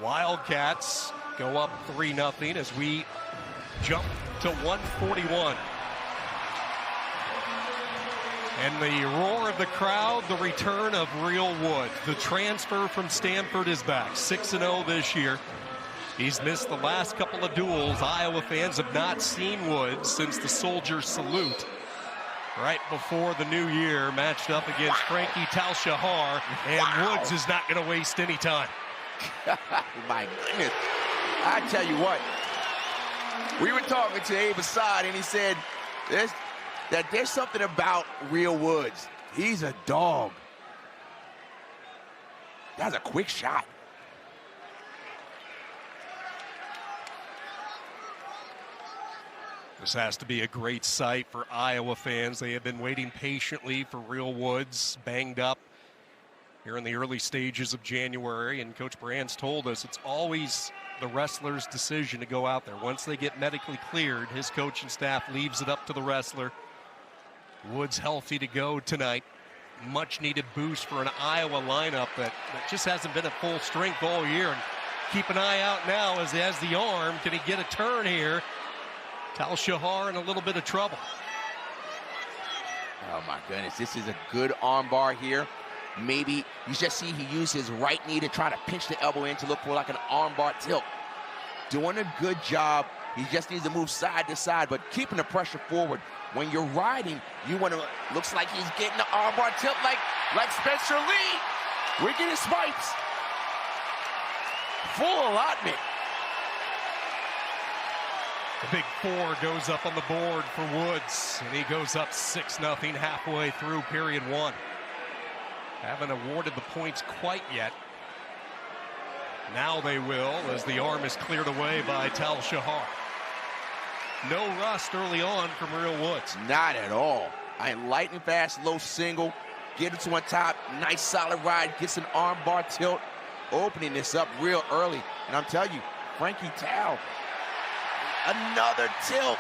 Wildcats go up 3-0 as we jump to 141. And the roar of the crowd, the return of Real Wood. The transfer from Stanford is back, 6-0 this year. He's missed the last couple of duels. Iowa fans have not seen Woods since the Soldier Salute right before the new year, matched up against Frankie Tal-Shahar, and Woods is not going to waste any time. My goodness. I tell you what, we were talking to Abe Assad, and he said there's something about Real Woods. He's a dog. That's a quick shot. This has to be a great sight for Iowa fans. They have been waiting patiently for Real Woods, banged up here in the early stages of January. And Coach Brand's told us it's always the wrestler's decision to go out there. Once they get medically cleared, his coaching staff leaves it up to the wrestler. Woods healthy to go tonight. Much needed boost for an Iowa lineup that just hasn't been at full strength all year. And keep an eye out now as he has the arm. Can he get a turn here? Tal-Shahar in a little bit of trouble. Oh my goodness, this is a good arm bar here. Maybe you just see he used his right knee to try to pinch the elbow in to look for like an arm bar tilt. Doing a good job. He just needs to move side to side, but keeping the pressure forward. When you're riding, you want to, looks like he's getting the arm bar tilt like Spencer Lee. We're getting swipes. Full allotment. The big four goes up on the board for Woods, and he goes up 6-0 halfway through period one. Haven't awarded the points quite yet. Now they will, as the arm is cleared away by Tal-Shahar. No rust early on from Real Woods. Not at all. Lightning fast, low single, get it to on top, nice solid ride, gets an arm bar tilt, opening this up real early. And I'm telling you, Frankie Tal, another tilt.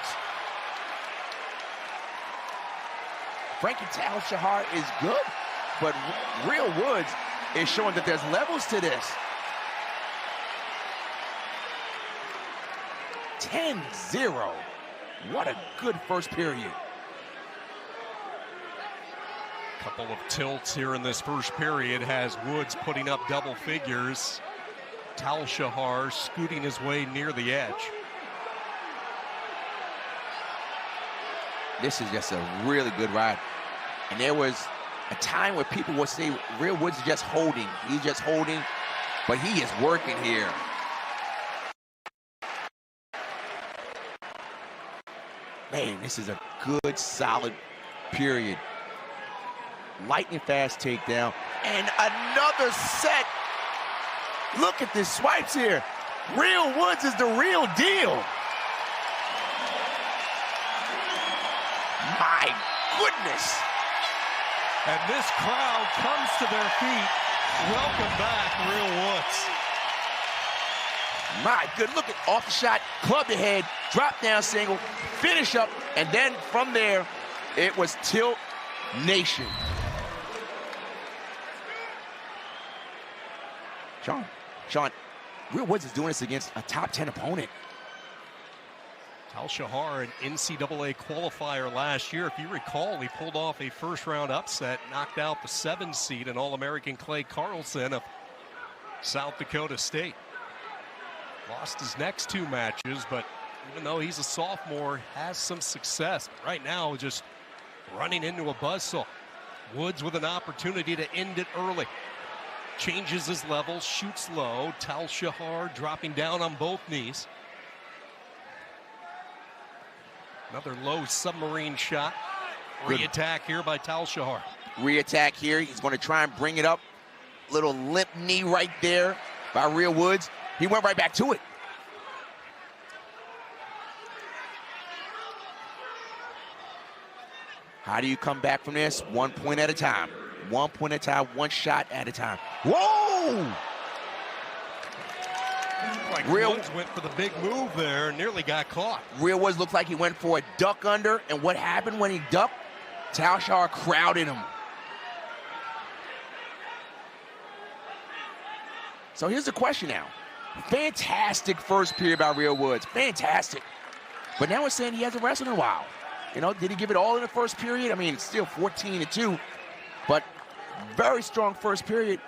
Frankie Tal-Shahar is good, but Real Woods is showing that there's levels to this. 10-0. What a good first period. Couple of tilts here in this first period has Woods putting up double figures. Tal-Shahar scooting his way near the edge. This is just a really good ride. And there was a time where people would say Real Woods is just holding. He's just holding, but he is working here. Man, this is a good, solid period. Lightning fast takedown. And another set. Look at this swipes here. Real Woods is the real deal. My goodness. And this crowd comes to their feet. Welcome back, Real Woods. My good, look at off the shot, club the head, drop down single, finish up, and then from there, it was Tilt Nation. Sean, Real Woods is doing this against a top 10 opponent. Tal-Shahar, an NCAA qualifier last year. If you recall, he pulled off a first-round upset, knocked out the 7 seed and All-American Clay Carlson of South Dakota State. Lost his next 2 matches, but even though he's a sophomore, has some success. Right now, just running into a buzzsaw. Woods with an opportunity to end it early. Changes his level, shoots low. Tal-Shahar dropping down on both knees. Another low submarine shot. Re-attack here by Tal-Shahar. Re-attack here. He's going to try and bring it up. Little limp knee right there by Real Woods. He went right back to it. How do you come back from this? 1 point at a time. 1 point at a time, 1 shot at a time. Whoa! Like Real Woods went for the big move there and nearly got caught. Real Woods looked like he went for a duck under, and what happened when he ducked? Tal-Shahar crowded him. So here's the question now. Fantastic first period by Real Woods. Fantastic. But now we're saying he hasn't wrestled in a while. You know, did he give it all in the first period? I mean, it's still 14-2, but very strong first period.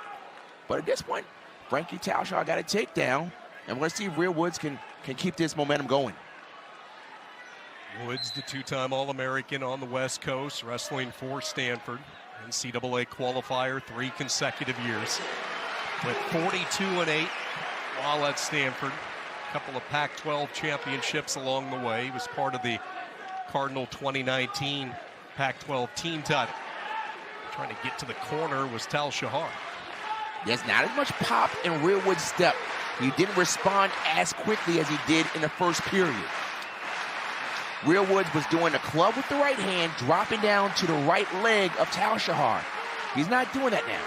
But at this point, Frankie Tal-Shahar got a takedown, and we're going to see if Real Woods can keep this momentum going. Woods, the two-time All-American on the West Coast, wrestling for Stanford. NCAA qualifier 3 consecutive years. With 42-8 while at Stanford. A couple of Pac-12 championships along the way. He was part of the Cardinal 2019 Pac-12 team title. Trying to get to the corner was Tal-Shahar. There's not as much pop in Real Woods' step. He didn't respond as quickly as he did in the first period. Real Woods was doing a club with the right hand, dropping down to the right leg of Tal-Shahar. He's not doing that now.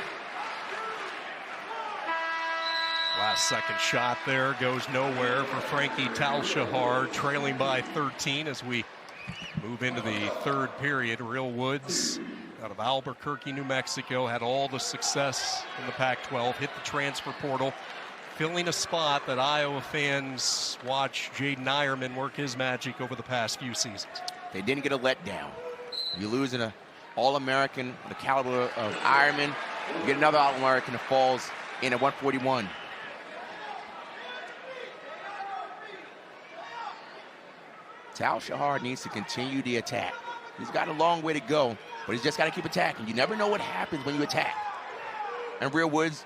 Last second shot there goes nowhere for Frankie Tal-Shahar, trailing by 13 as we move into the third period. Real Woods out of Albuquerque, New Mexico, had all the success in the Pac-12, hit the transfer portal, filling a spot that Iowa fans watch Jaden Ironman work his magic over the past few seasons. They didn't get a letdown. You lose an All-American, the caliber of Ironman, you get another All-American that falls in at 141. Tal-Shahar needs to continue the attack. He's got a long way to go, but he's just got to keep attacking. You never know what happens when you attack. And Real Woods,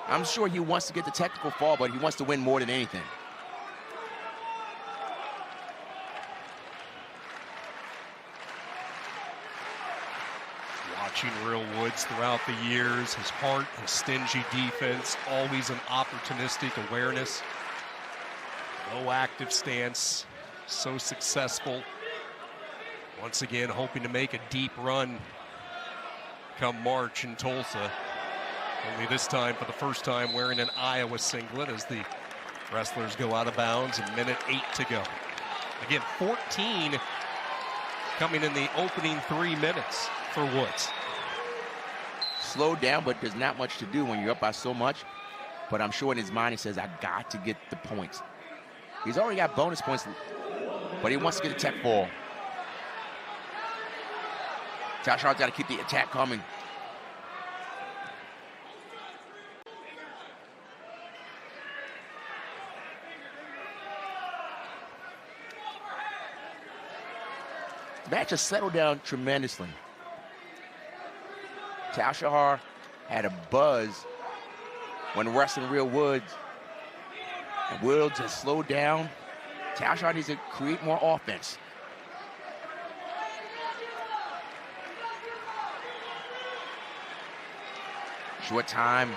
I'm sure he wants to get the technical fall, but he wants to win more than anything. Watching Real Woods throughout the years, his heart, his stingy defense, always an opportunistic awareness. No active stance, so successful. Once again, hoping to make a deep run come March in Tulsa. Only this time, for the first time, wearing an Iowa singlet as the wrestlers go out of bounds, and minute 8 to go. Again, 14 coming in the opening 3 minutes for Woods. Slowed down, but there's not much to do when you're up by so much. But I'm sure in his mind he says, I got to get the points. He's already got bonus points, but he wants to get a tech fall. Tal-Shahar's got to keep the attack coming. The match has settled down tremendously. Tal-Shahar had a buzz when wrestling Real Woods. And Woods has slowed down. Tal-Shahar needs to create more offense. Short time.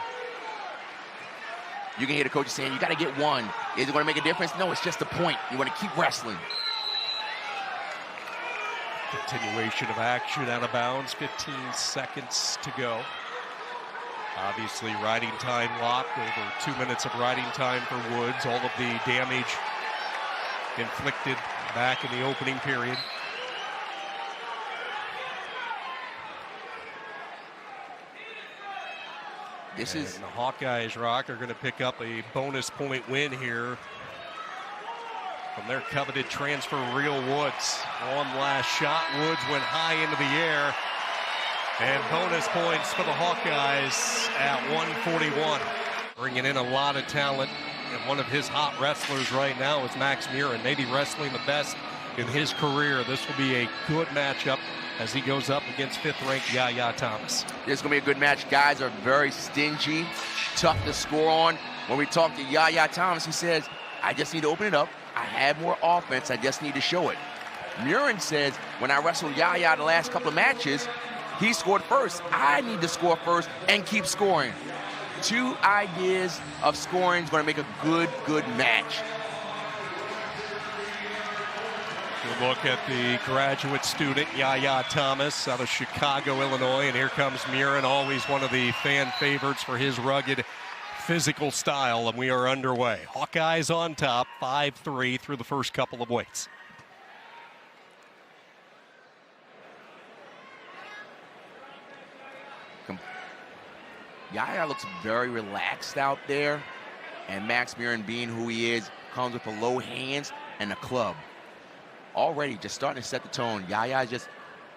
You can hear the coach saying, you got to get one. Is it going to make a difference? No, it's just a point. You want to keep wrestling. Continuation of action out of bounds, 15 seconds to go. Obviously, riding time locked, over 2 minutes of riding time for Woods. All of the damage inflicted back in the opening period. And the Hawkeyes, Rock, are going to pick up a bonus point win here from their coveted transfer, Real Woods. One last shot. Woods went high into the air. And bonus points for the Hawkeyes at 141. Bringing in a lot of talent. And one of his hot wrestlers right now is Max Murin, maybe wrestling the best in his career. This will be a good matchup as he goes up against 5th-ranked Yahya Thomas. This is going to be a good match. Guys are very stingy, tough to score on. When we talk to Yahya Thomas, he says, I just need to open it up. I have more offense. I just need to show it. Murin says, when I wrestled Yahya the last couple of matches, he scored first. I need to score first and keep scoring. 2 ideas of scoring is going to make a good match. We'll look at the graduate student, Yahya Thomas, out of Chicago, Illinois. And here comes Murin, always one of the fan favorites for his rugged physical style. And we are underway. Hawkeyes on top, 5-3 through the first couple of weights. Yahya looks very relaxed out there. And Max Murin, being who he is, comes with the low hands and a club. Already just starting to set the tone. Yahya is just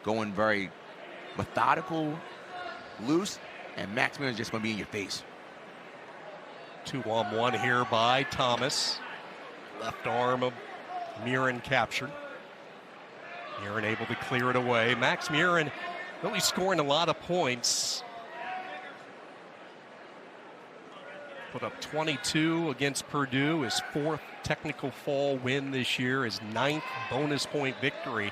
going very methodical, loose, and Max Murin is just going to be in your face. 2-on-1 here by Thomas. Left arm of Murin captured. Murin able to clear it away. Max Murin really scoring a lot of points. Put up 22 against Purdue, his 4th technical fall win this year, his 9th bonus point victory.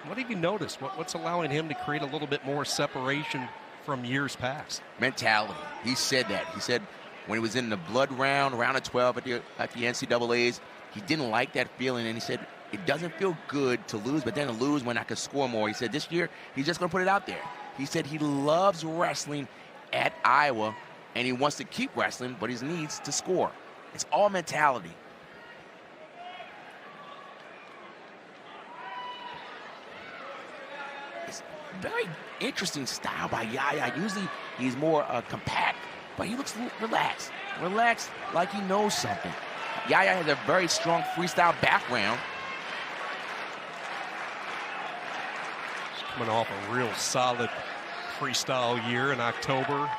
What have you noticed? What's allowing him to create a little bit more separation from years past? Mentality. He said that. He said when he was in the blood round of 12 at the NCAAs, he didn't like that feeling, and he said, it doesn't feel good to lose, but then to lose when I could score more. He said this year, he's just going to put it out there. He said he loves wrestling at Iowa, and he wants to keep wrestling, but he needs to score. It's all mentality. It's very interesting style by Yahya. Usually he's more compact, but he looks relaxed. Relaxed like he knows something. Yahya has a very strong freestyle background. Coming off a real solid freestyle year in October.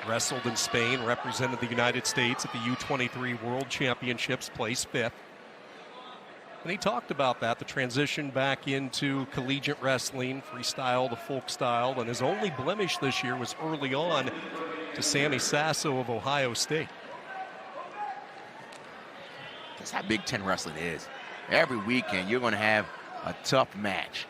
Wrestled in Spain, represented the United States at the U23 World Championships, placed 5th. And he talked about that, the transition back into collegiate wrestling, freestyle to folk style, and his only blemish this year was early on to Sammy Sasso of Ohio State. That's how Big Ten wrestling is. Every weekend, you're going to have a tough match.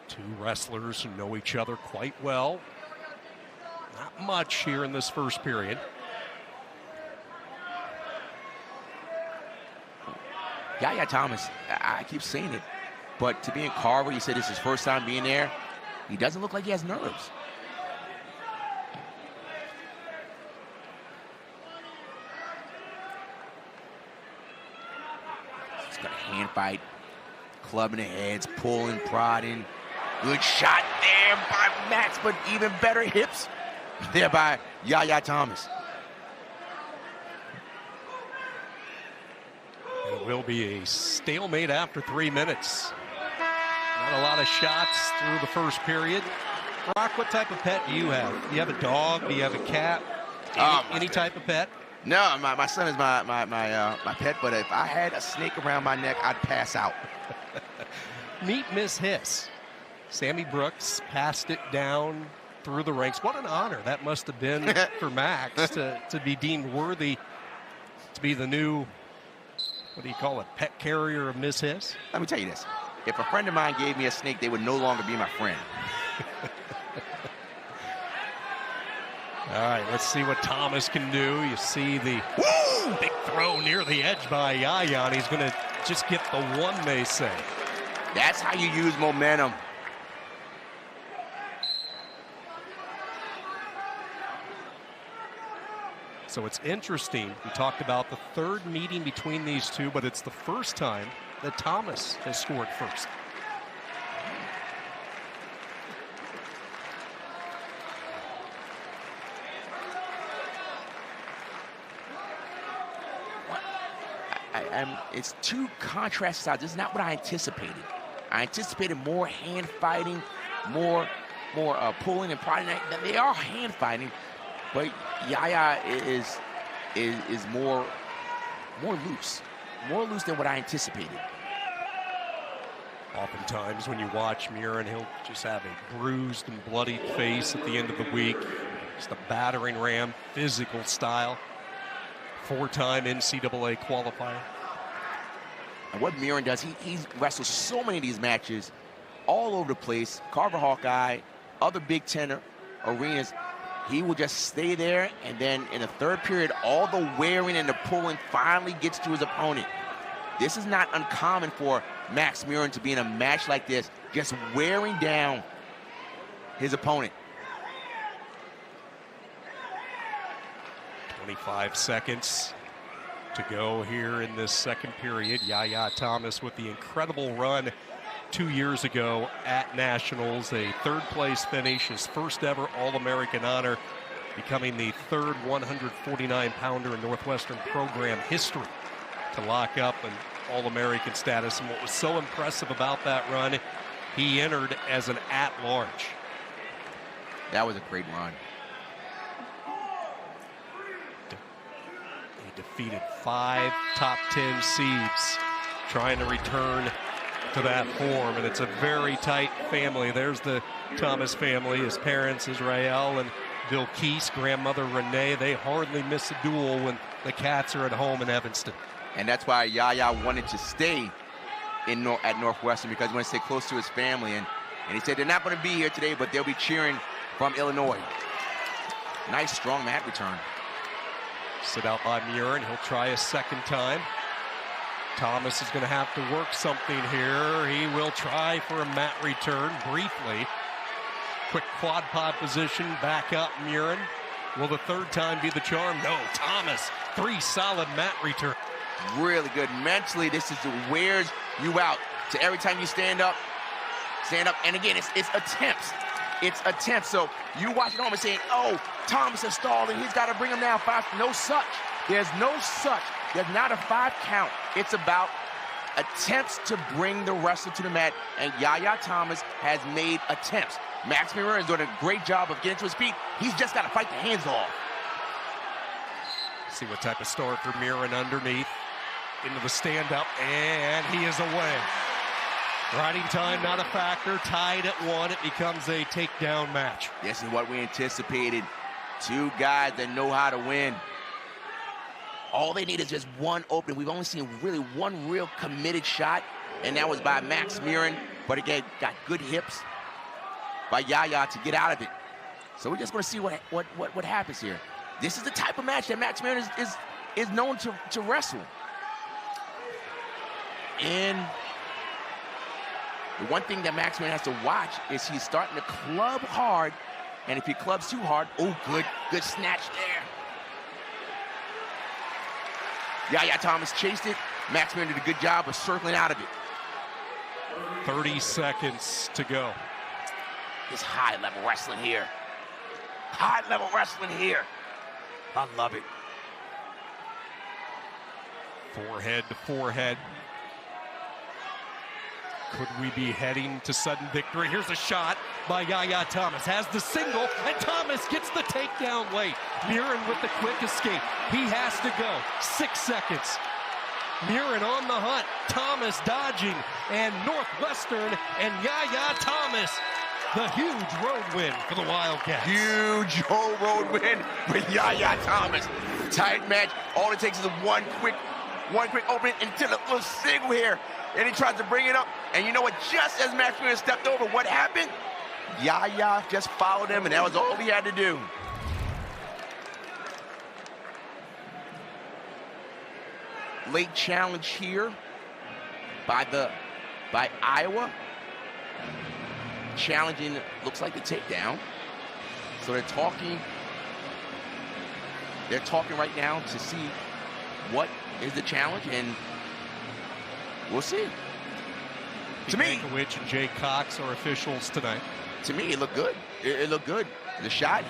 Two wrestlers who know each other quite well. Not much here in this first period. Yahya Thomas, I keep saying it, but to be in Carver, you said this is his first time being there. He doesn't look like he has nerves. He's got a hand fight, clubbing the heads, pulling, prodding. Good shot there by Max, but even better hips there by Yahya Thomas. And it will be a stalemate after 3 minutes. Not a lot of shots through the first period. Brock, what type of pet do you have? Do you have a dog? Do you have a cat? Any type of pet? No, my son is my pet, but if I had a snake around my neck, I'd pass out. Meet Miss Hiss. Sammy Brooks passed it down through the ranks. What an honor that must have been for Max to be deemed worthy to be the new, what do you call it, pet carrier of Miss Hiss? Let me tell you this. If a friend of mine gave me a snake, they would no longer be my friend. All right, let's see what Thomas can do. You see the big throw near the edge by Yahya, and he's going to just get the one, they say. That's how you use momentum. So it's interesting. We talked about the third meeting between these two, but it's the first time that Thomas has scored first. It's two contrast styles. This is not what I anticipated. I anticipated more hand fighting, more pulling and prodding. They are hand fighting, but Yahya is more loose than what I anticipated. Oftentimes when you watch Murin, he'll just have a bruised and bloodied face at the end of the week. Just a battering ram, physical style. 4-time NCAA qualifier. And what Murin does, he wrestles so many of these matches all over the place. Carver Hawkeye, other Big Ten arenas. He will just stay there, and then in the third period, all the wearing and the pulling finally gets to his opponent. This is not uncommon for Max Murin to be in a match like this, just wearing down his opponent. 25 seconds to go here in this second period. Yahya Thomas with the incredible run 2 years ago at Nationals, a third-place finish, his first ever All-American honor, becoming the third 149-pounder in Northwestern program history to lock up an All-American status. And what was so impressive about that run, he entered as an at-large. That was a great run. He defeated 5 top 10 seeds trying to return to that form, and it's a very tight family. There's the Thomas family, his parents, Israel and Bill Keese, grandmother Renee. They hardly miss a duel when the Cats are at home in Evanston. And that's why Yahya wanted to stay at Northwestern, because he wanted to stay close to his family. And he said they're not going to be here today, but they'll be cheering from Illinois. Nice, strong mat return. Sit out by Murin. He'll try a second time. Thomas is going to have to work something here. He will try for a mat return briefly. Quick quad pod position, back up Murin. Will the third time be the charm? No, Thomas, 3 solid mat return. Really good. Mentally, this is wears you out. So every time you stand up. And again, it's attempts. It's attempts. So you watch it home and saying, oh, Thomas is stalling. He's got to bring him down 5. No such. There's no such. There's not a 5 count. It's about attempts to bring the wrestler to the mat. And Yahya Thomas has made attempts. Max Murin is doing a great job of getting to his feet. He's just got to fight the hands off. See what type of start for Murin underneath. Into the stand-up, and he is away. Riding time not a factor. Tied at 1. It becomes a takedown match. This is what we anticipated. 2 guys that know how to win. All they need is just one opening. We've only seen really one real committed shot, and that was by Max Murin. But again, got good hips by Yahya to get out of it. So we're just going to see what happens here. This is the type of match that Max Murin is known to wrestle. And the one thing that Max Murin has to watch is he's starting to club hard, and if he clubs too hard, oh, good snatch there. Yahya Thomas chased it. Max Murin did a good job of circling out of it. 30 seconds to go. This high-level wrestling here. High-level wrestling here. I love it. Forehead to forehead. Could we be heading to sudden victory? Here's a shot by Yahya Thomas. Has the single, and Thomas gets the takedown late. Murin with the quick escape. He has to go. 6 seconds. Murin on the hunt. Thomas dodging. And Northwestern and Yahya Thomas. The huge road win for the Wildcats. Huge road win with Yahya Thomas. Tight match. All it takes is one quick opening into the little single here. And he tries to bring it up. And you know what? Just as Max Murin stepped over, what happened? Yahya just followed him, and that was all he had to do. Late challenge here by Iowa. Challenging, looks like the takedown. So they're talking right now to see what is the challenge, and we'll see. To me, Which and Jay Cox are officials tonight. To me, it looked good. It looked good. The shot,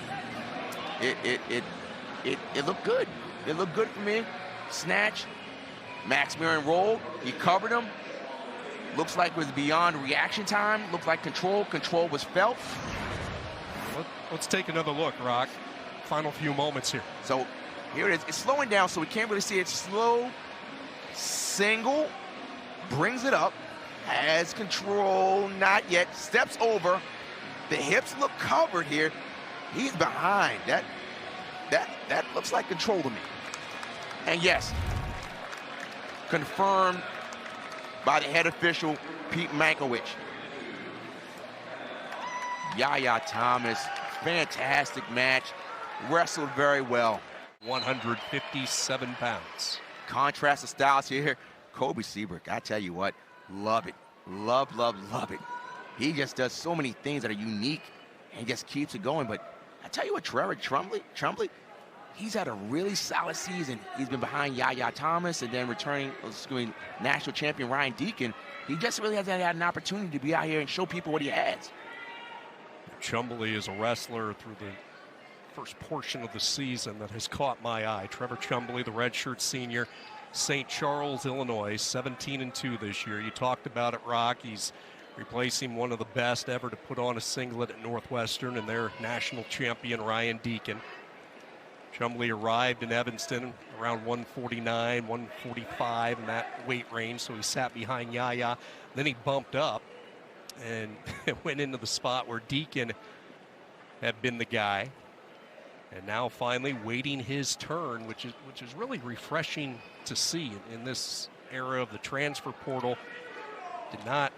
it looked good. It looked good for me. Snatch. Max Murin rolled. He covered him. Looks like it was beyond reaction time. Looked like control. Control was felt. Let's take another look, Rock. Final few moments here. So here it is. It's slowing down, so we can't really see it. Slow. Single. Brings it up. Has control. Not yet. Steps over. The hips look covered here. He's behind. That looks like control to me. And yes, confirmed by the head official, Pete Mankiewicz. Yahya Thomas, fantastic match. Wrestled very well. 157 pounds. Contrast of styles here. Cobe Siebrecht, I tell you what, love it. Love, love, love it. He just does so many things that are unique and just keeps it going. But I tell you what, Trevor Chumbley, he's had a really solid season. He's been behind Yahya Thomas and then returning national champion Ryan Deacon. He just really hasn't had an opportunity to be out here and show people what he has. Chumbley is a wrestler through the first portion of the season that has caught my eye. Trevor Chumbley, the redshirt senior, St. Charles, Illinois, 17-2 this year. You talked about it, Rock. He's replacing one of the best ever to put on a singlet at Northwestern and their national champion, Ryan Deacon. Chumbley arrived in Evanston around 149, 145 in that weight range, so he sat behind Yahya. Then he bumped up and went into the spot where Deacon had been the guy. And now finally waiting his turn, which is really refreshing to see in this era of the transfer portal. Did not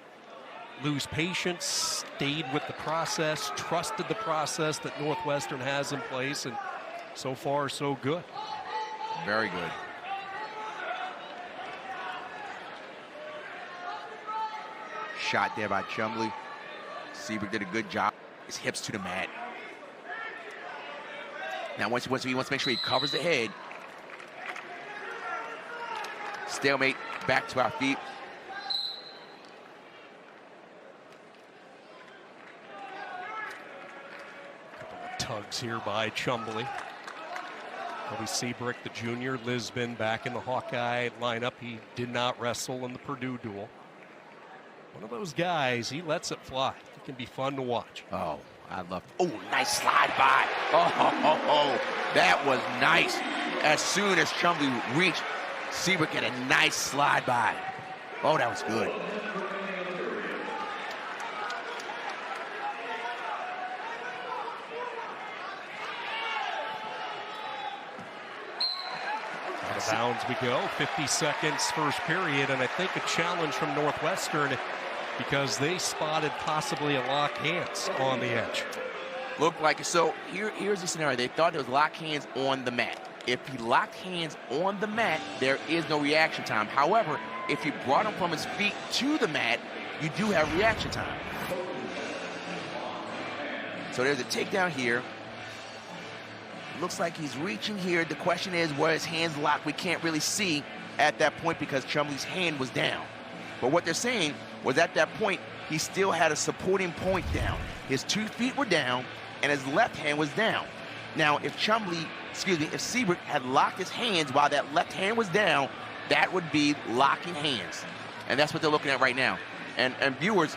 lose patience, stayed with the process, trusted the process that Northwestern has in place, and so far so good. Very good. Shot there by Chumbley. Siebrecht did a good job. His hips to the mat. Now once he wants to make sure he covers the head. Stalemate, back to our feet. Couple of tugs here by Chumbley. Kobe Siebrecht, the junior, Lisbon back in the Hawkeye lineup. He did not wrestle in the Purdue duel. One of those guys, he lets it fly. It can be fun to watch. Oh, I love. Oh, nice slide by. Oh, that was nice. As soon as Chumbley reached, Siebrecht get a nice slide by. Oh, that was good. Out of bounds we go. 50 seconds first period, and I think a challenge from Northwestern because they spotted possibly a lock hands on the edge. Looked like it. So here's the scenario. They thought it was lock hands on the mat. If he locked hands on the mat, there is no reaction time. However, if he brought him from his feet to the mat, you do have reaction time. So there's a takedown here. Looks like he's reaching here. The question is where his hands locked. We can't really see at that point because Chumbley's hand was down. But what they're saying was at that point, he still had a supporting point down. His 2 feet were down and his left hand was down. Now, if Siebrecht had locked his hands while that left hand was down, that would be locking hands. And that's what they're looking at right now. And viewers,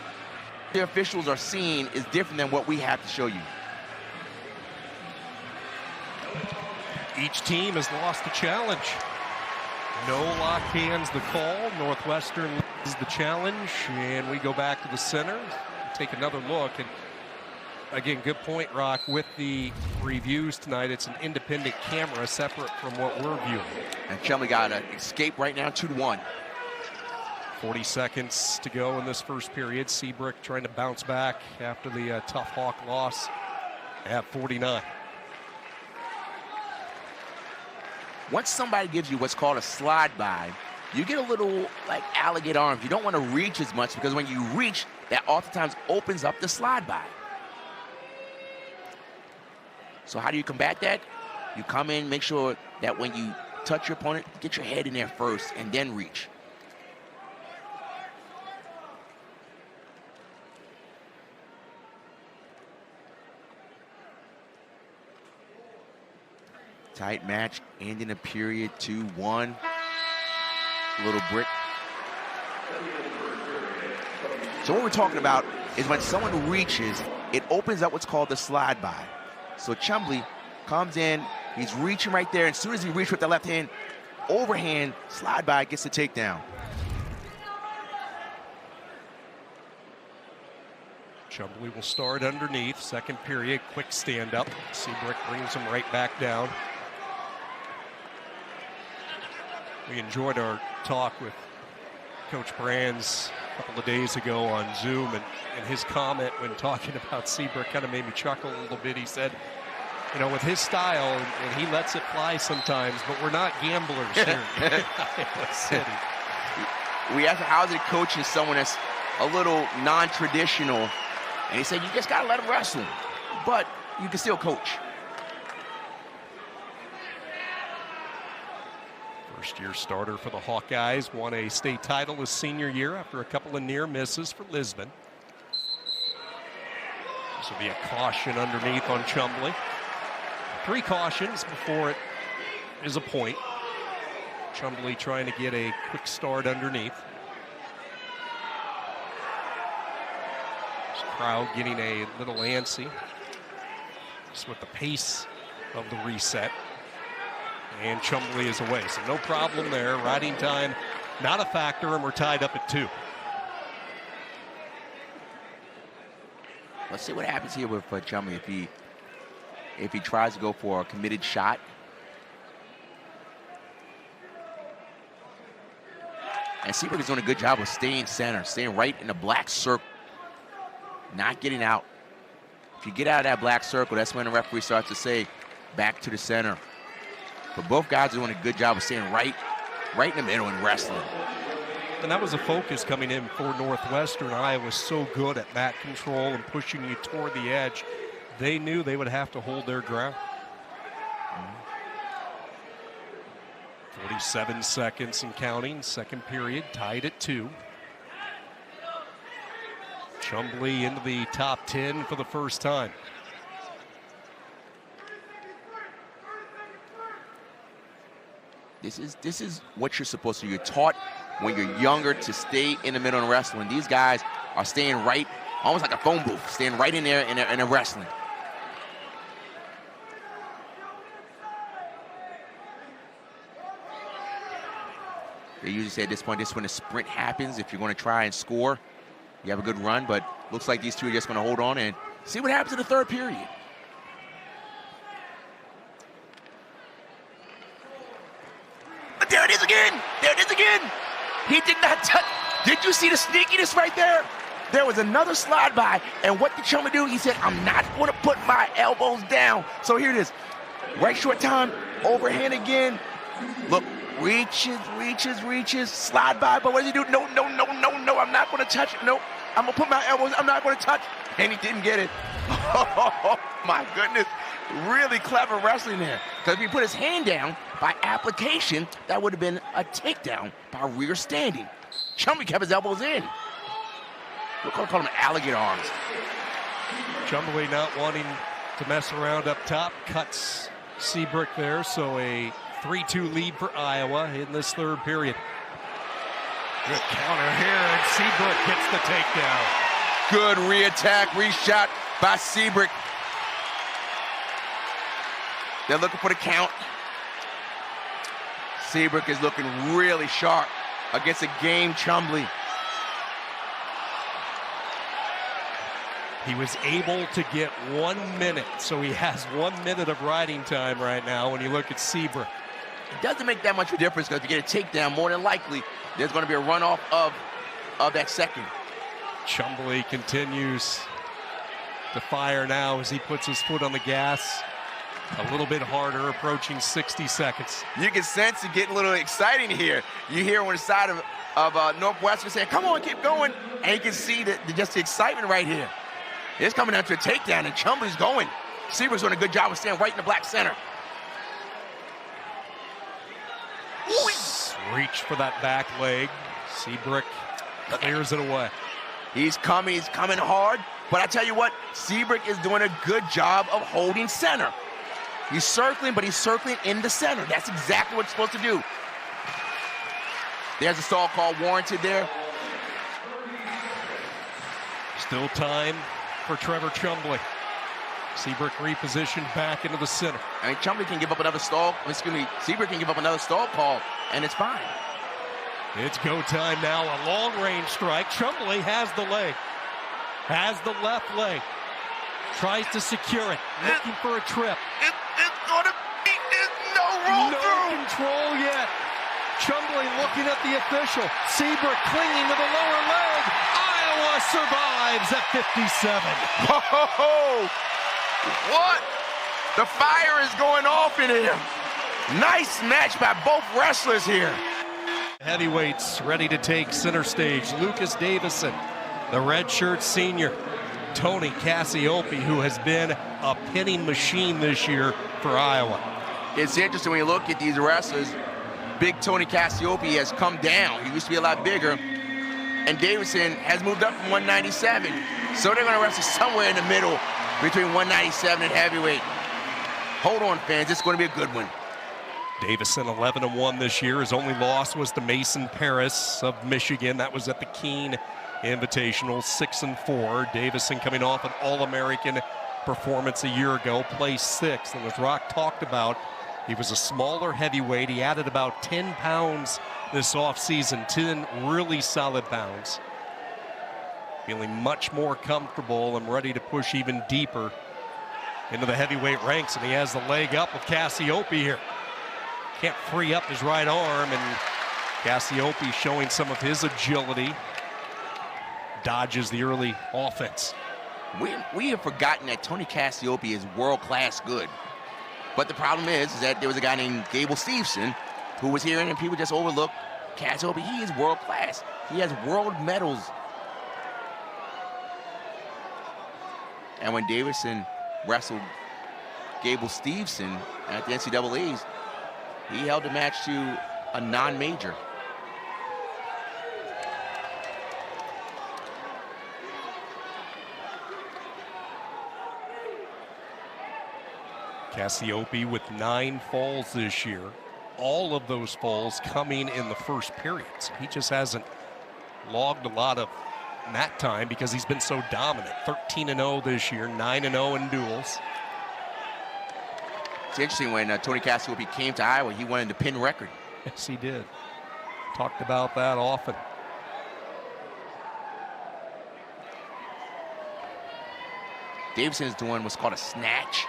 the officials are seeing is different than what we have to show you. Each team has lost a challenge. No lock hands the call. Northwestern is the challenge, and we go back to the center, take another look. And again, good point, Rock, with the reviews tonight. It's an independent camera separate from what we're viewing. And Chumbley got an escape right now, 2-1. 40 seconds to go in this first period. Siebrecht trying to bounce back after the tough Hawk loss at 49. Once somebody gives you what's called a slide by, you get a little like alligator arms. You don't want to reach as much because when you reach, that oftentimes opens up the slide by. So how do you combat that? You come in, make sure that when you touch your opponent, get your head in there first and then reach. Tight match, ending the period 2-1. Little brick. So what we're talking about is when someone reaches, it opens up what's called the slide by. So Chumbley comes in, he's reaching right there, and as soon as he reaches with the left hand, overhand, slide by, gets the takedown. Chumbley will start underneath. Second period, quick stand up. Siebrecht brings him right back down. We enjoyed our talk with Coach Brands a couple of days ago on Zoom, and his comment when talking about Siebrecht kind of made me chuckle a little bit. He said, you know, with his style, and he lets it fly sometimes, but we're not gamblers here in Iowa City. We asked him, how's it coaching someone that's a little non-traditional? And he said, you just got to let him wrestle, but you can still coach. First-year starter for the Hawkeyes, won a state title his senior year after a couple of near misses for Lisbon. This will be a caution underneath on Chumbley. 3 cautions before it is a point. Chumbley trying to get a quick start underneath. This crowd getting a little antsy. Just with the pace of the reset. And Chumbley is away, so no problem there. Riding time, not a factor, and we're tied up at 2. Let's see what happens here with Chumbley if he tries to go for a committed shot. And Siebrecht is doing a good job of staying center, staying right in the black circle, not getting out. If you get out of that black circle, that's when the referee starts to say, back to the center. But both guys are doing a good job of staying right in the middle and wrestling. And that was a focus coming in for Northwestern. Iowa was so good at mat control and pushing you toward the edge. They knew they would have to hold their ground. 47 seconds and counting. Second period, tied at 2. Chumbley into the top 10 for the first time. This is what you're supposed to do. You're taught when you're younger to stay in the middle and wrestling. These guys are staying right, almost like a phone booth, staying right in there and wrestling. They usually say at this point, this is when the sprint happens. If you're going to try and score, you have a good run, but looks like these two are just going to hold on and see what happens in the third period. There it is again. There it is again. He did not touch. Did you see the sneakiness right there? There was another slide by, and what did Chumbley do? He said, I'm not going to put my elbows down. So here it is. Right short time, overhand again. Look, reaches, slide by, but what does he do? No, I'm not going to touch it. No, I'm going to put my elbows, I'm not going to touch. And he didn't get it. Oh, my goodness. Really clever wrestling there. Because if he put his hand down by application, that would have been a takedown by rear standing. Chumbley kept his elbows in. We'll call them alligator arms. Chumbley not wanting to mess around up top, cuts Siebrecht there, so a 3-2 lead for Iowa in this third period. Good counter here, and Siebrecht gets the takedown. Good re-attack, re-shot by Siebrecht. They're looking for the count. Siebrecht is looking really sharp against a game Chumbley. He was able to get 1 minute, so he has 1 minute of riding time right now when you look at Siebrecht. It doesn't make that much of a difference because if you get a takedown, more than likely, there's going to be a runoff of that second. Chumbley continues to fire now as he puts his foot on the gas. A little bit harder, approaching 60 seconds. You can sense it getting a little exciting here. You hear on the side of Northwestern saying, come on, keep going. And you can see just the excitement right here. It's coming down to a takedown, and Chumbley's going. Siebrecht's doing a good job of staying right in the black center. Reach for that back leg. Siebrecht clears it away. He's coming hard. But I tell you what, Siebrecht is doing a good job of holding center. He's circling, but he's circling in the center. That's exactly what he's supposed to do. There's a stall call warranted there. Still time for Trevor Chumbley. Siebrecht repositioned back into the center. I mean, Chumbley can give up another stall. Siebrecht can give up another stall call, and it's fine. It's go time now. A long-range strike. Chumbley has the leg. Has the left leg. Tries to secure it. Looking for a trip. It's going to be no roll through. No control yet. Chumbley looking at the official. Siebrecht clinging to the lower leg. Iowa survives at 57. Whoa! What? The fire is going off in here. Nice match by both wrestlers here. Heavyweights ready to take center stage. Lucas Davison, the redshirt senior. Tony Cassioppi, who has been a pinning machine this year for Iowa. It's interesting when you look at these wrestlers. big Tony Cassioppi has come down. He used to be a lot bigger. And Davison has moved up from 197. So they're going to wrestle somewhere in the middle between 197 and heavyweight. Hold on, fans. It's going to be a good one. Davison 11-1 this year. His only loss was to Mason Paris of Michigan. That was at the Keene Invitational, 6-4. Davison coming off an All-American performance a year ago, placed 6th. And as Rock talked about, he was a smaller heavyweight. He added about 10 pounds this offseason, 10 really solid pounds. Feeling much more comfortable and ready to push even deeper into the heavyweight ranks. And he has the leg up with Cassioppi here. Can't free up his right arm, and Cassioppi showing some of his agility. Dodges the early offense. We have forgotten that Tony Cassioppi is world-class good. But the problem is that there was a guy named Gable Steveson who was here, and people just overlook Cassioppi. He is world-class. He has world medals. And when Davison wrestled Gable Steveson at the NCAAs, he held the match to a non-major. Cassioppi with 9 falls this year. All of those falls coming in the first period. So he just hasn't logged a lot of that time because he's been so dominant. 13-0 this year, 9-0 in duels. It's interesting, when Tony Cassioppi came to Iowa, he wanted the pin record. Yes, he did. Talked about that often. Davison is doing what's called a snatch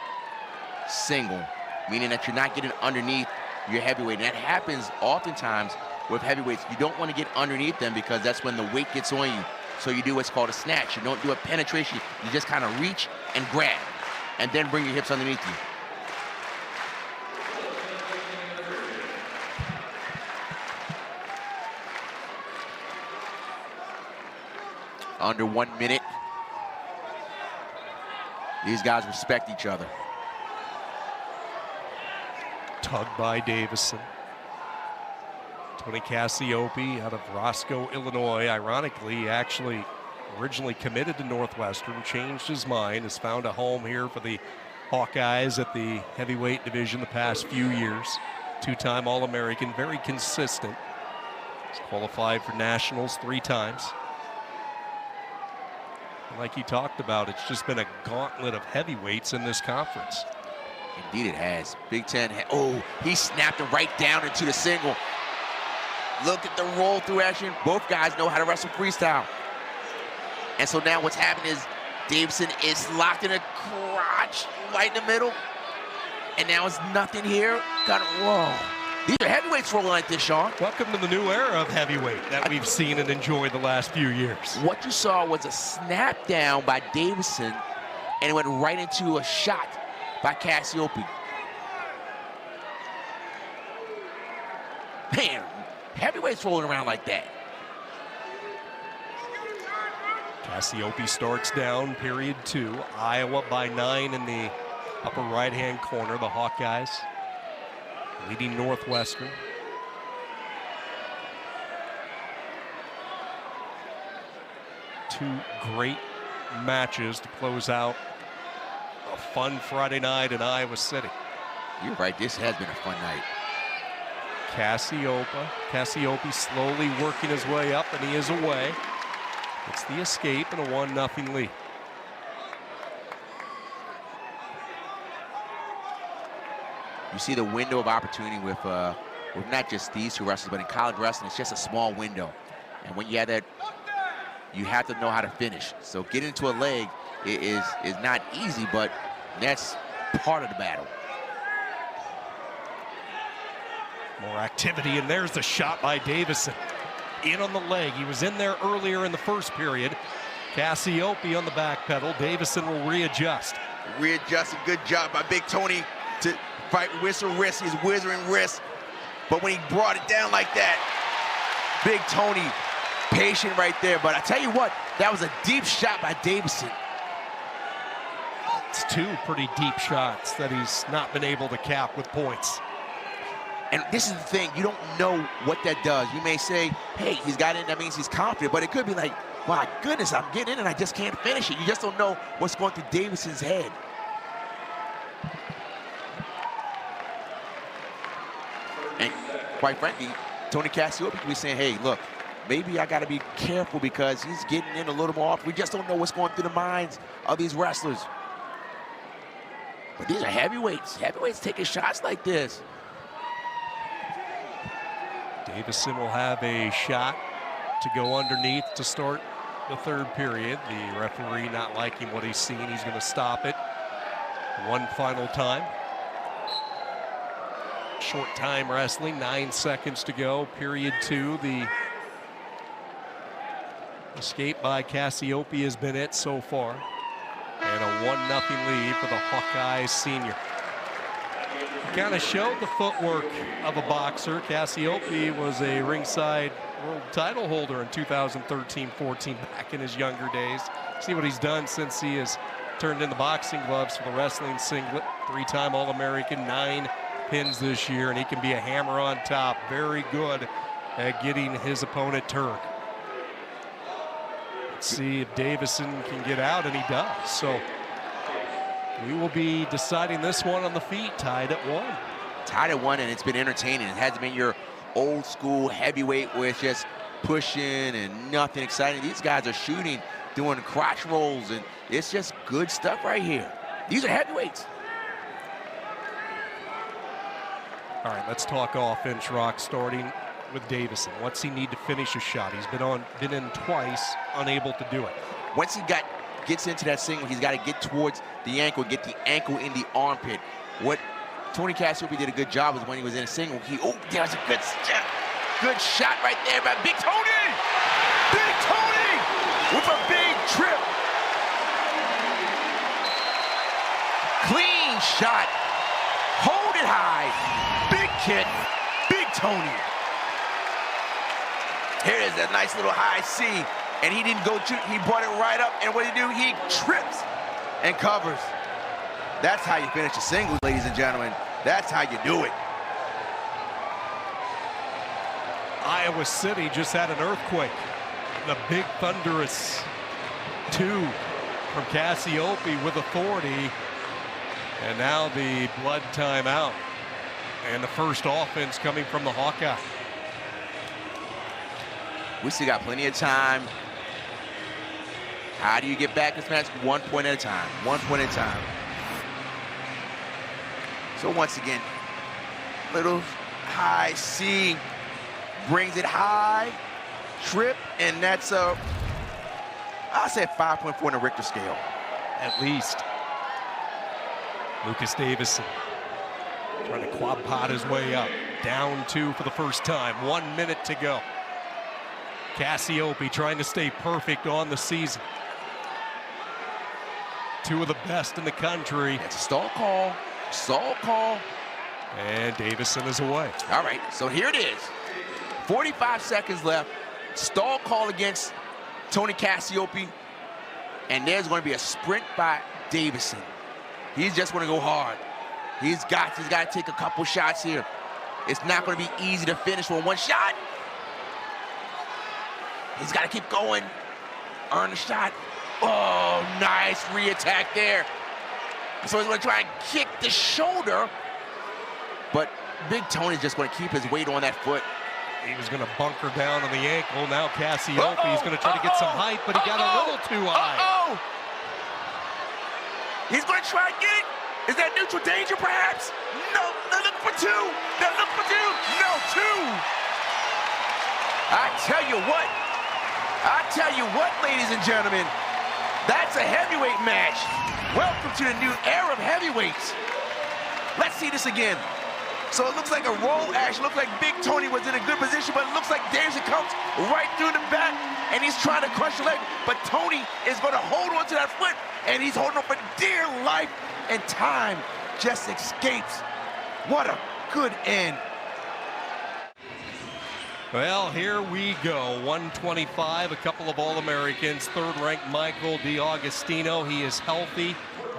single, meaning that you're not getting underneath your heavyweight. And that happens oftentimes with heavyweights. You don't want to get underneath them because that's when the weight gets on you. So you do what's called a snatch. You don't do a penetration. You just kind of reach and grab and then bring your hips underneath you. Under 1 minute. These guys respect each other. Tugged by Davison. Tony Cassioppi out of Roscoe, Illinois. Ironically, he actually originally committed to Northwestern, changed his mind, has found a home here for the Hawkeyes at the heavyweight division the past few years. 2-time All-American, very consistent. He's qualified for nationals 3 times. Like he talked about, it's just been a gauntlet of heavyweights in this conference. Indeed it has. Big Ten. Oh, he snapped him right down into the single. Look at the roll through action. Both guys know how to wrestle freestyle. And so now what's happened is Davison is locked in a crotch right in the middle. And now it's nothing here. Got it. Whoa. These are heavyweights rolling like this, Sean. Welcome to the new era of heavyweight that we've seen and enjoyed the last few years. What you saw was a snap down by Davison, and it went right into a shot by Cassioppi. Man, heavyweights rolling around like that. Cassioppi starts down, period 2. Iowa by 9 in the upper right-hand corner, the Hawkeyes leading Northwestern. Two great matches to close out a fun Friday night in Iowa City. You're right, this has been a fun night. Cassioppi slowly working his way up, and he is away. It's the escape and a 1-0 lead. You see the window of opportunity with not just these 2 wrestlers, but in college wrestling, it's just a small window. And when you have that, you have to know how to finish. So getting into a leg is not easy, but that's part of the battle. More activity, and there's the shot by Davison. In on the leg. He was in there earlier in the first period. Cassioppi on the back pedal. Davison will readjust. Readjusting, good job by Big Tony to fight with his wrist, his wizarding wrist. But when he brought it down like that, Big Tony, patient right there. But I tell you what, that was a deep shot by Davison. It's 2 pretty deep shots that he's not been able to cap with points. And this is the thing, you don't know what that does. You may say, hey, he's got in, that means he's confident, but it could be like, my goodness, I'm getting in and I just can't finish it. You just don't know what's going through Davison's head. And quite frankly, Tony Cassioppi could be saying, hey, look, maybe I got to be careful because he's getting in a little more often. We just don't know what's going through the minds of these wrestlers. But these are heavyweights. Heavyweights taking shots like this. Davison will have a shot to go underneath to start the third period. The referee not liking what he's seen. He's going to stop it one final time. Short time wrestling, 9 seconds to go. Period 2. The escape by Cassioppi has been it so far. And a 1-0 lead for the Hawkeyes senior. Kind of showed the footwork of a boxer. Cassioppi was a ringside world title holder in 2013-14 back in his younger days. See what he's done since he has turned in the boxing gloves for the wrestling singlet. 3-time All-American, 9 pins this year, and he can be a hammer on top. Very good at getting his opponent turned. Let's see if Davison can get out, and he does. So we will be deciding this one on the feet, tied at 1. Tied at 1, and it's been entertaining. It hasn't been your old school heavyweight where it's just pushing and nothing exciting. These guys are shooting, doing crotch rolls, and it's just good stuff right here. These are heavyweights. All right, let's talk offense, Rock, starting with Davison. What's he need to finish a shot? He's been in twice, unable to do it. Once he gets into that single, he's got to get towards the ankle, get the ankle in the armpit. What Tony Cassioppi did a good job was when he was in a single, there's a good shot right there by Big Tony! Big Tony with a big trip. Clean shot. Hold it high. Big kick. Big Tony. Here is a nice little high C. And he didn't go too, he brought it right up, and what did he do? He trips and covers. That's how you finish a single, ladies and gentlemen. That's how you do it. Iowa City just had an earthquake. The big thunderous 2 from Cassioppi with authority. And now the blood timeout. And the first offense coming from the Hawkeye. We still got plenty of time. How do you get back this match? 1 point at a time. 1 point at a time. So once again, little high C, brings it high, trip, and that's a, I'll say 5.4 on the Richter scale. At least. Lucas Davison trying to quad pot his way up. Down 2 for the first time. 1 minute to go. Cassioppi trying to stay perfect on the season. 2 of the best in the country. It's a stall call. Stall call. And Davison is away. All right, so here it is. 45 seconds left. Stall call against Tony Cassioppi. And there's going to be a sprint by Davison. He's just going to go hard. He's got to take a couple shots here. It's not going to be easy to finish with 1 shot. He's got to keep going. Earn the shot. Oh, nice re-attack there. So he's going to try and kick the shoulder. But Big Tony's just going to keep his weight on that foot. He was going to bunker down on the ankle. Now Cassioppi is going to try to get some height, but he got a little too high. He's going to try and get it. Is that neutral danger, perhaps? No, they're looking for 2. They're looking for 2. No, 2. I tell you what, ladies and gentlemen, that's a heavyweight match. Welcome to the new era of heavyweights. Let's see this again. So it looks like a roll action. Looks like Big Tony was in a good position, but it looks like Davison comes right through the back, and he's trying to crush the leg. But Tony is going to hold on to that foot, and he's holding on for dear life, and time just escapes. What a good end. Well, here we go. 125, a couple of All-Americans. Third-ranked Michael DeAugustino. He is healthy,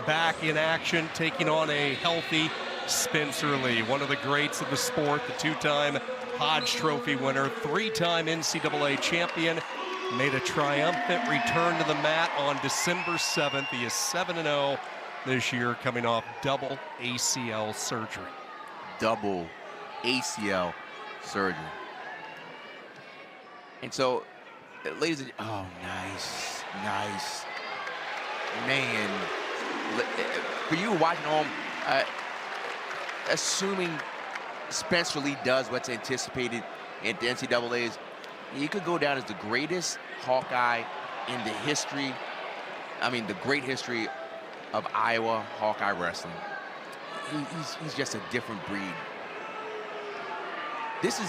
back in action, taking on a healthy Spencer Lee, one of the greats of the sport, the two-time Hodge Trophy winner, three-time NCAA champion, made a triumphant return to the mat on December 7th. He is 7-0 this year, coming off double ACL surgery. Double ACL surgery. And so, ladies and oh, nice. Man, for you watching home, assuming Spencer Lee does what's anticipated at the NCAAs, he could go down as the greatest Hawkeye in the history, the great history of Iowa Hawkeye wrestling. He's just a different breed. This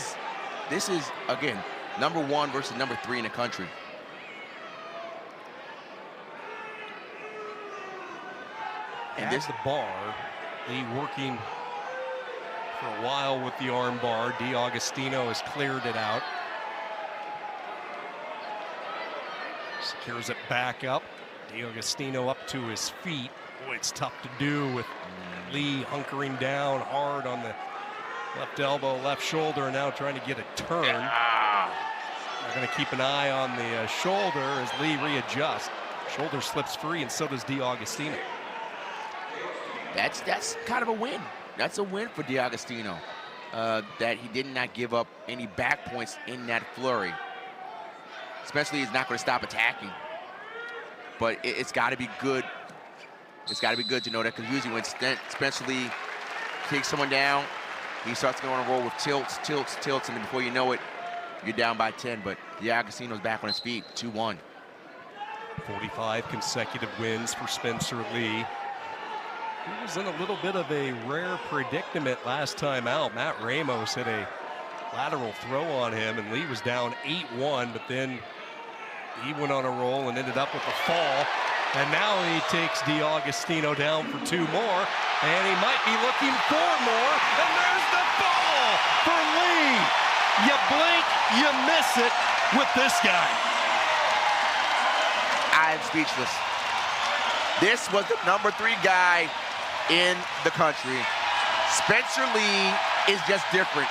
is again, number 1 versus number 3 in the country. And this the bar, Lee working for a while with the arm bar. DeAugustino has cleared it out. Secures it back up. DeAugustino up to his feet. Boy, it's tough to do with Lee hunkering down hard on the left elbow, left shoulder, and now trying to get a turn. They're going to keep an eye on the shoulder as Lee readjusts. Shoulder slips free, and so does DeAugustino. That's kind of a win. That's a win for DeAugustino, that he did not give up any back points in that flurry. Especially, he's not going to stop attacking. But it's got to be good. It's got to be good to know that, because usually when Spencer Lee takes someone down, he starts going on a roll with tilts, and then before you know it, you're down by 10. But DeAugustino's back on his feet, 2-1. 45 consecutive wins for Spencer Lee. He was in a little bit of a rare predicament last time out. Matt Ramos hit a lateral throw on him, and Lee was down 8-1, but then he went on a roll and ended up with a fall. And now he takes DeAugustino down for 2 more, and he might be looking for more. And there's the fall for Lee. You blink, you miss it with this guy. I'm speechless. This was the number 3 guy in the country. Spencer Lee is just different.